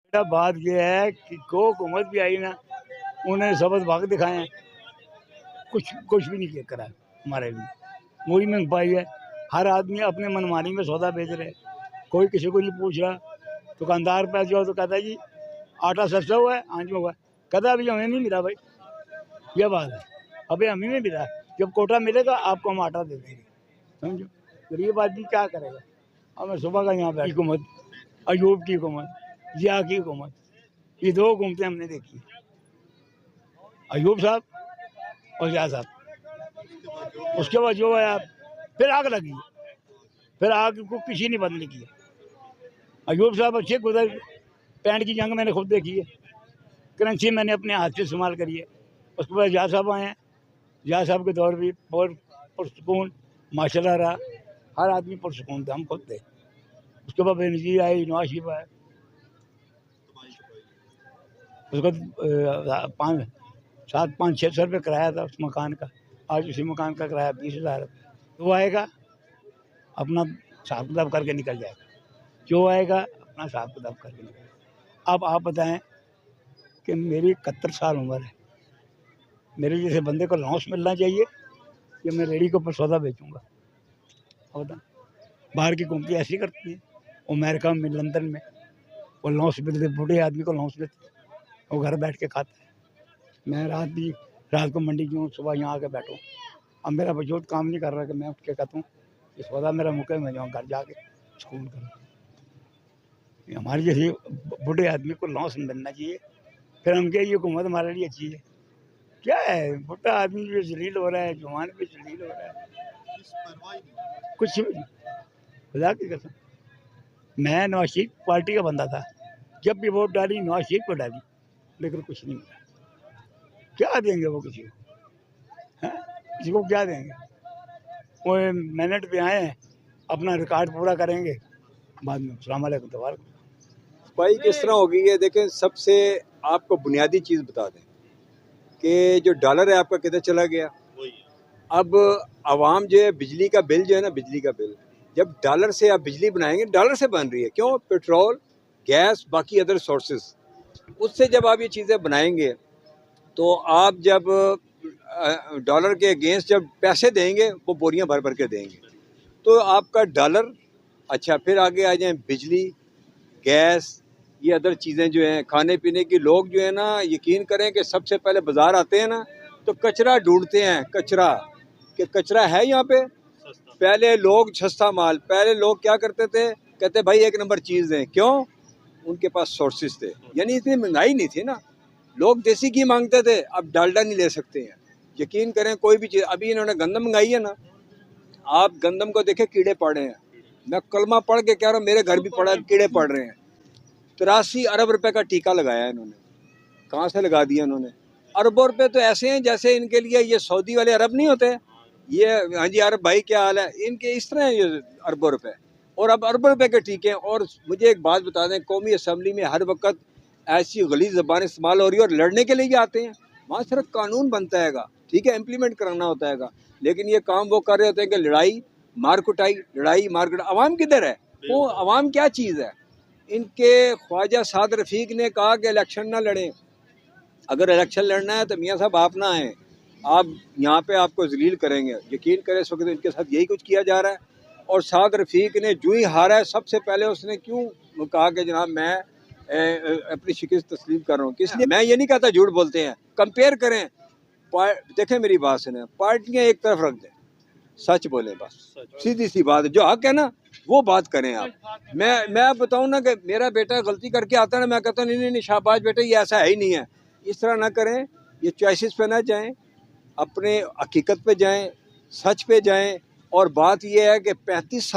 बेटा बात यह है कि को हुकूमत भी आई ना, उन्होंने सबक वक्त दिखाए हैं, कुछ भी नहीं करा हमारे लिए। वही महंगाई है, हर आदमी अपने मनमानी में सौदा बेच रहे, कोई किसी को नहीं पूछ रहा। दुकानदार पे जो तो कहता है जी आटा सस्ता हुआ है, हाँ जी हुआ है, कहता अभी हमें नहीं मिला भाई, यह बात है, अभी हमें नहीं मिला, जब कोटा मिलेगा आपको हम आटा दे देंगे। समझो गरीब आदमी क्या करेगा। और मैं सुबह का यहाँ बैठी हुकूमत, अयूब की हुकूमत, जिया की हुकूमत, ये दो हुकूमतें हमने देखी, अयूब साहब और जिया साहब। उसके बाद जो है आप फिर आग लगी, फिर आग को किसी ने बंद नहीं किया। अयूब साहब अच्छे गुजर, पैंट की जंग मैंने खुद देखी है, करेंसी मैंने अपने हाथ से इस्तेमाल करी है। उसके बाद जिया साहब आए हैं, जिया साहब के दौर भी बहुत पुरसकून माशाल्लाह रहा, हर आदमी पुरसकून था, हम खुद थे। उसके बाद बेनज़ीर आई, नवाज शरीफ आए, उसको 500-600 रुपये किराया था उस मकान का, आज उसी मकान का किराया 20,000 रुपये। तो आएगा अपना हिसाब किताब करके निकल जाएगा, जो आएगा अपना हिसाब किताब करके निकल। अब आप बताएं कि मेरी 71 साल उम्र है, मेरे जैसे बंदे को लॉन्स मिलना चाहिए कि मैं रेडी के ऊपर सौदा बेचूंगा। और बाहर की कंपनी ऐसी करती है, अमेरिका में, लंदन में, वो लॉन्स मिलते, बूढ़े आदमी को लॉन्स मिलते, वो घर बैठ के खाता है। मैं रात को मंडी क्यों, सुबह यहाँ आके बैठूँ। अब मेरा वजूद काम नहीं कर रहा कि मैं उठ के कहता हूँ कि सौदा मेरा मुके में जाऊँ घर जाके सुकून करूँ। हमारे जैसे बूढ़े आदमी को लॉन्स मिलना चाहिए, फिर हम क्या ये हुकूमत हमारे लिए अच्छी है क्या है। बूढ़ा आदमी भी जलील हो रहा है, जवान भी जलील हो रहा है, कुछ भी नहीं। खुदा की कसम, मैं नवाज शरीफ पार्टी का बंदा था, जब भी वोट डाली नवाज शरीफ को डाली, लेकिन कुछ नहीं मिला। क्या देंगे वो किसी को, हैं? किसी को क्या देंगे। वो मिनट पे आए हैं, अपना रिकॉर्ड पूरा करेंगे, बाद में अस्सलाम वालेकुम दोबारा। भाई किस तरह होगी ये देखें। सबसे आपको बुनियादी चीज़ बता दें कि जो डॉलर है आपका किधर चला गया। अब आवाम जो है बिजली का बिल जो है ना, बिजली का बिल जब डॉलर से आप बिजली बनाएंगे, डॉलर से बन रही है, क्यों, पेट्रोल, गैस, बाकी अदर सोर्सेस, उससे जब आप ये चीज़ें बनाएंगे तो आप जब डॉलर के अगेंस्ट जब पैसे देंगे वो बोरियां भर भर के देंगे, तो आपका डॉलर। अच्छा, फिर आगे आ जाए बिजली, गैस, ये अदर चीज़ें जो हैं, खाने पीने की। लोग जो है ना, यकीन करें कि सबसे पहले बाज़ार आते हैं ना तो कचरा ढूंढते हैं, कचरा, कि कचरा है यहाँ पे। पहले लोग सस्ता माल, पहले लोग क्या करते थे, कहते भाई एक नंबर चीज़ दें, क्यों, उनके पास सोर्सेज थे, यानी इतनी महंगाई नहीं थी ना, लोग देसी घी मांगते थे, अब डालडा नहीं ले सकते हैं। यकीन करें कोई भी चीज़, अभी इन्होंने गंदम मंगाई है ना, आप गंदम को देखें कीड़े पड़े हैं। मैं कलमा पढ़ के कह रहा हूँ, मेरे घर भी पड़ा, कीड़े पड़ रहे हैं। 83 अरब रुपए का टीका लगाया इन्होंने, कहाँ से लगा दिया इन्होंने। अरबों रुपए तो ऐसे हैं जैसे इनके लिए ये सऊदी वाले अरब नहीं होते, ये हाँ जी अरब भाई क्या हाल है, इनके इस तरह ये अरबों रुपए, और अब अरबों रुपए के टीके। और मुझे एक बात बता दें, कौमी असम्बली में हर वक्त ऐसी गलीज़ ज़बान इस्तेमाल हो रही है, और लड़ने के लिए भी आते हैं। वहाँ सिर्फ कानून बनता हैगा, ठीक है, इम्प्लीमेंट कराना होता हैगा, लेकिन ये काम वो कर रहे होते हैं कि लड़ाई मार कुटाई, लड़ाई मार कुटाई। अवाम किधर है, वो अवाम क्या चीज़ है। इनके ख्वाजा साद रफ़ीक ने कहा कि इलेक्शन ना लड़ें, अगर इलेक्शन लड़ना है तो मियाँ साहब आप ना आएँ, आप यहाँ पे आपको जलील करेंगे। यकीन करें इस वक्त इनके साथ यही कुछ किया जा रहा है। और साद रफ़ीक ने जो ही हारा है, सबसे पहले उसने क्यों कहा कि जनाब मैं अपनी शिकस्त तस्लीम कर रहा हूँ, किस लिए। मैं ये नहीं कहता झूठ बोलते हैं, कंपेयर करें, देखें मेरी बात सुने, पार्टियाँ एक तरफ रख दें, सच बोले, बस सीधी सी बात है, जो हक है ना वो बात करें आप। मैं बताऊँ ना कि मेरा बेटा गलती करके आता है ना, मैं कहता हूँ नहीं नहीं शाबाश बेटा, ये ऐसा है ही नहीं है। इस तरह ना करें, ये चॉइसेस पे ना जाएं, अपने हकीकत पे जाएं, सच पे जाएं। और बात ये है कि 35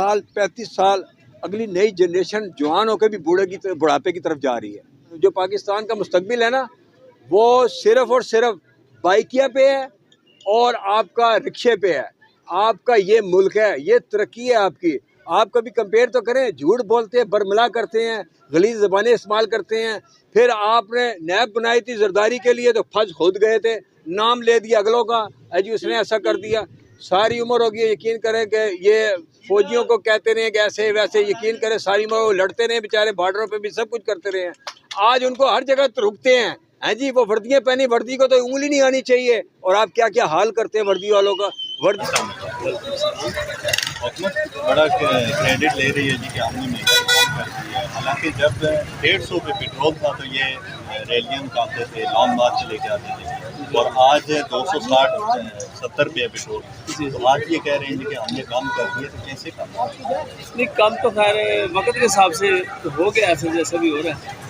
साल अगली नई जनरेशन जवान होकर भी बुढ़ापे की तरफ जा रही है। जो पाकिस्तान का मुस्तकबिल है ना, वो सिर्फ और सिर्फ बाइकिया पे है और आपका रिक्शे पे है। आपका ये मुल्क है, ये तरक्की है आपकी। आप कभी कंपेयर तो करें, झूठ बोलते हैं, बरमला करते हैं, गलीज़ ज़बानें इस्तेमाल करते हैं। फिर आपने नैब बनाई थी जरदारी के लिए तो फंस खुद गए थे, नाम ले दिया अगलों का, अजी उसने ऐसा कर दिया। सारी उम्र होगी, यकीन करें कि ये फौजियों को कहते रहे कि ऐसे वैसे, यकीन करें सारी उम्र वो लड़ते रहे बेचारे, बॉर्डरों पे भी सब कुछ करते रहे हैं। आज उनको हर जगह तो रुकते हैं जी, वो वर्दियाँ पहनी, वर्दी को तो उंगली नहीं आनी चाहिए, और आप क्या क्या हाल करते हैं वर्दी वालों का। वर्दी हुकूमत बड़ा क्रेडिट ले रही है जी कि हमने महंगाई कम कर दी है। हालांकि जब 150 पे पेट्रोल था तो ये रैलियां निकालते थे, लॉन्ग मार्च लेके आते थे, और आज 260-70 रुपये पेट्रोल। तो आज ये कह रहे हैं जी कि हमने कम कर दिया, तो कैसे कम? नहीं, कम तो खैर वक्त के हिसाब से तो हो गया, ऐसे जैसा भी हो रहा है,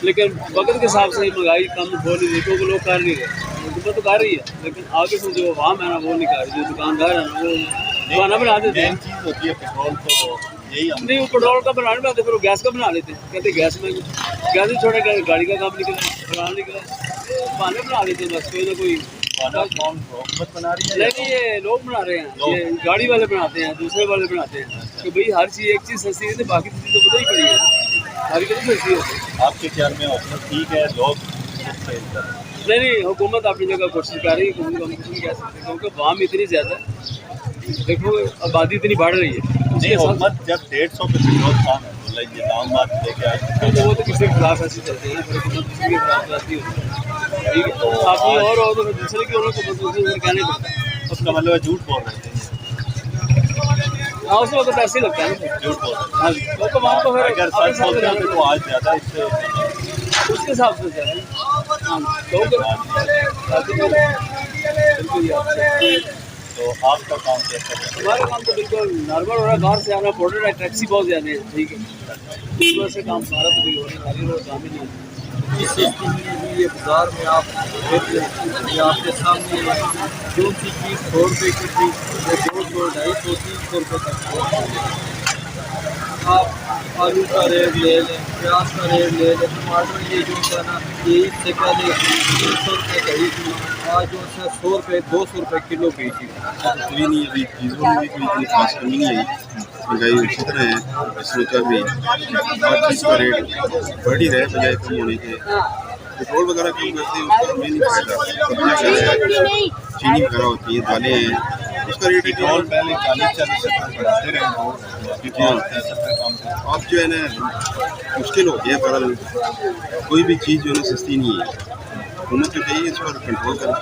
लेकिन वक्त के हिसाब से महंगाई कम हो नहीं रही, क्योंकि लोग कर नहीं रहे। हुकूमत तो कर रही है, लेकिन आगे से जो आवाम है ना वो नहीं कर रही, जो दुकानदार है ना वो खाना बना देते हैं। चीज़ होती है पेट्रोल, तो यही हम नहीं, वो पेट्रोल का बनाने बनाते, फिर वो गैस का बना लेते हैं, कहते गैस में गैस ही छोड़े, गाड़ी का काम निकला, बनाना निकला, बहाने बना लेते हैं बस, कोई ना कोई। हुकूमत बना रही है? नहीं, ये लोग बना रहे हैं, ये गाड़ी वाले बनाते हैं, दूसरे वाले बनाते हैं कि भाई हर चीज़, एक चीज़ सस्ती है तो बाकी चीज़ तो पता ही पड़ी है, हर चीज़ सस्ती होती है। आपके ख्याल में हुकूमत ठीक है, लोग नहीं, हुकूमत अपनी जगह कोशिश कर रही है, हुकूमत हम कुछ नहीं कह सकते, क्योंकि वाम इतनी ज़्यादा है, देखो आबादी इतनी बढ़ रही है। नहीं, हुकूमत जब 150 पे पेट्रोल था तो ये दाम बात लेके आई, तो वो तो किसी के खिलाफ ऐसे चलते हैं, हुकूमत किसी के खिलाफ रहती होती है, ठीक है, अपनी और हो तो फिर दूसरे की और को दूसरे कहने पड़ता है, उसका मतलब है झूठ बोल रहे थे। हाँ, उस वक्त ऐसे ही लगता है ना, झूठ बोल रहे हाँ जी, तो वहाँ को फिर अगर सच बोलते हैं तो आज ज़्यादा इससे उसके हिसाब से सर, हाँ, तो आपका काम कैसा है? हमारा काम तो बिल्कुल नॉर्मल हो रहा है, बाहर से आना, बॉर्डर है, टैक्सी बहुत ज़्यादा है, ठीक है, इस वजह से काम सारा तो भी हो रहा है, रोज काम ही नहीं है। इस स्थिति में ये बाज़ार में आप ये आपके सामने जो सी चीज़ 100 रुपये की थी वो 200, 250, 300 रुपये तक। आप आलू का रेट ले लें, प्याज का रेट ले लें, टमाटर ये जो है ना, ये इससे पहले 300 रुपये कही थी, आज जो है 100 रुपये 200 रुपये किलो बेची। कोई नहीं, अभी चीज़ों में भी कोई इतनी खास कमी नहीं आई, महंगाई उसी तरह है, सोचा भी हर चीज़ का रेट बढ़ ही रहे बजाय कम होने के। पेट्रोल वगैरह कम करते हैं उसका हमें नहीं फायदा, चीनी वगैरह होती है, दालें हैं, उसका रेट पेट्रोल पहले 40-40 रुपये बढ़ाते रहे, अब जो है ना मुश्किल हो गया, पर कोई भी चीज़ जो है ना सस्ती नहीं है। हुकूमत को चाहिए इस पर कंट्रोल करें।